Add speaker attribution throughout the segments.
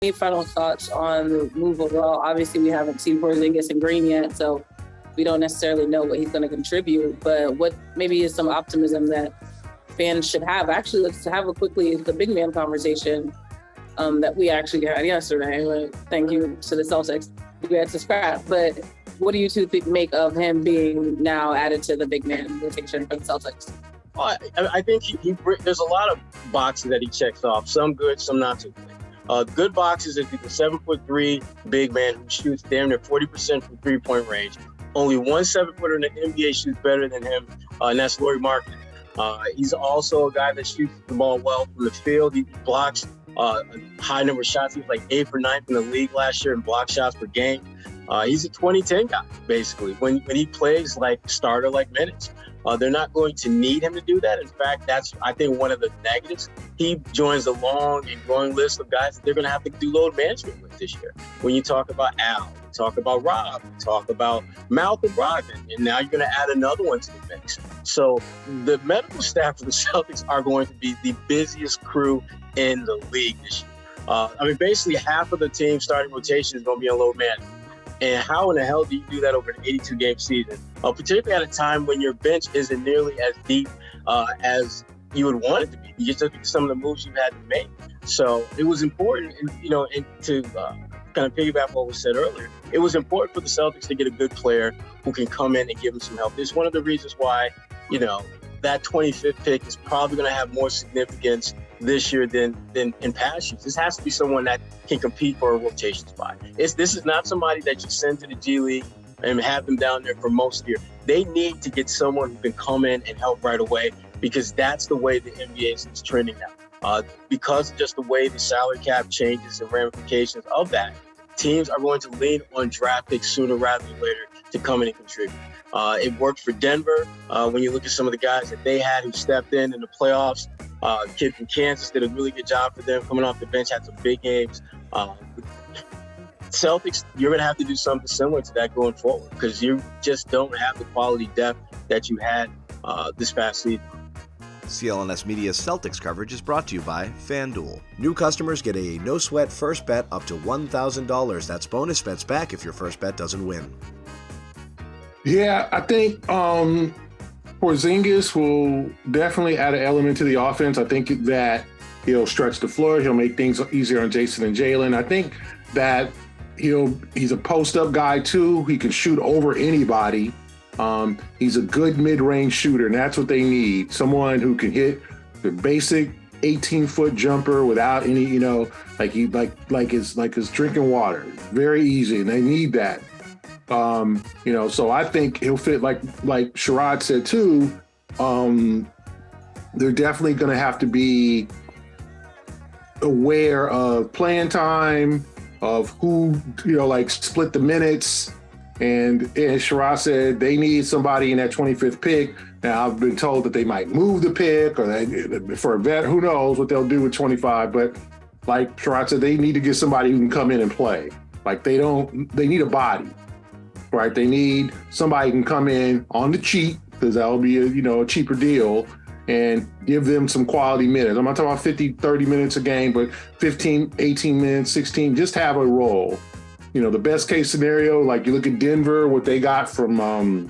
Speaker 1: Any final thoughts on the move overall? Obviously, we haven't seen Porzingis and Green yet, so we don't necessarily know what he's going to contribute. But what maybe is some optimism that fans should have? Actually, let's have the big man conversation that we actually had yesterday. Thank you to the Celtics. We had to scrap. But what do you two make of him being now added to the big man rotation for the Celtics?
Speaker 2: Well, I think there's a lot of boxes that he checks off. Some good, some not so good. Good boxes is the 7'3" big man who shoots damn near 40% from three-point range. Only one 7-footer in the NBA shoots better than him, and that's Lauri Markkanen. He's also a guy that shoots the ball well from the field. He blocks a high number of shots. He was like 8th or 9th in the league last year in block shots per game. He's a 20-10 guy, basically. When he plays like starter-like minutes. They're not going to need him to do that. In fact, that's, I think, one of the negatives. He joins a long and growing list of guys that they're going to have to do load management with this year. When you talk about Al, you talk about Rob, you talk about Malcolm Brogdon, and now you're going to add another one to the mix. So the medical staff of the Celtics are going to be the busiest crew in the league this year. Basically half of the team's starting rotation is going to be on load management. And how in the hell do you do that over an 82-game season, particularly at a time when your bench isn't nearly as deep as you would want it to be? You just look at some of the moves you've had to make. So it was important, and to kind of piggyback what was said earlier, it was important for the Celtics to get a good player who can come in and give them some help. It's one of the reasons why, that 25th pick is probably going to have more significance this year than in past years. This has to be someone that can compete for a rotation spot. This is not somebody that you send to the G League and have them down there for most of the year. They need to get someone who can come in and help right away, because that's the way the NBA is trending now. Because of just the way the salary cap changes and ramifications of that, teams are going to lean on draft picks sooner rather than later to come in and contribute. It worked for Denver. When you look at some of the guys that they had who stepped in the playoffs, kid from Kansas did a really good job for them coming off the bench, had some big games. Celtics, you're going to have to do something similar to that going forward, because you just don't have the quality depth that you had this past season.
Speaker 3: CLNS Media's Celtics coverage is brought to you by FanDuel. New customers get a no-sweat first bet up to $1,000. That's bonus bets back if your first bet doesn't win.
Speaker 4: Yeah, I think Porzingis will definitely add an element to the offense. I think that he'll stretch the floor. He'll make things easier on Jayson and Jaylen. I think that he's a post-up guy, too. He can shoot over anybody. He's a good mid-range shooter, and that's what they need. Someone who can hit the basic 18-foot jumper without any, like it's drinking water. Very easy, and they need that. So I think he'll fit like Sherrod said too. They're definitely going to have to be aware of playing time, of who, split the minutes. And as Sherrod said, they need somebody in that 25th pick. Now, I've been told that they might move the pick, or for a vet, who knows what they'll do with 25. But like Sherrod said, they need to get somebody who can come in and play. Like they need a body. Right, they need somebody who can come in on the cheap, because that'll be a cheaper deal, and give them some quality minutes. I'm not talking about 50, 30 minutes a game, but 15, 18 minutes, 16, just have a role. The best case scenario, like you look at Denver, what they got from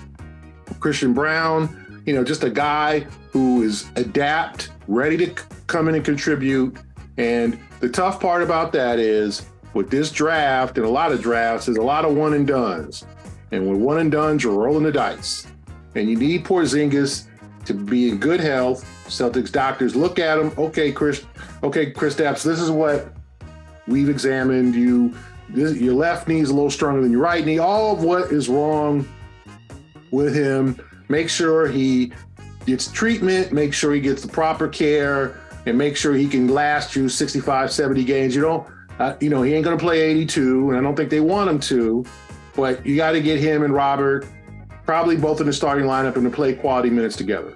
Speaker 4: Christian Brown, just a guy who is adept, ready to come in and contribute. And the tough part about that is, with this draft and a lot of drafts, there's a lot of one and dones. And with one and dones, you're rolling the dice. And you need Porzingis to be in good health. Celtics doctors look at him. Okay, Kristaps, this is what we've examined. Your left knee is a little stronger than your right knee. All of what is wrong with him. Make sure he gets treatment. Make sure he gets the proper care. And make sure he can last you 65, 70 games. He ain't going to play 82, and I don't think they want him to. But you got to get him and Robert, probably both in the starting lineup, and to play quality minutes together.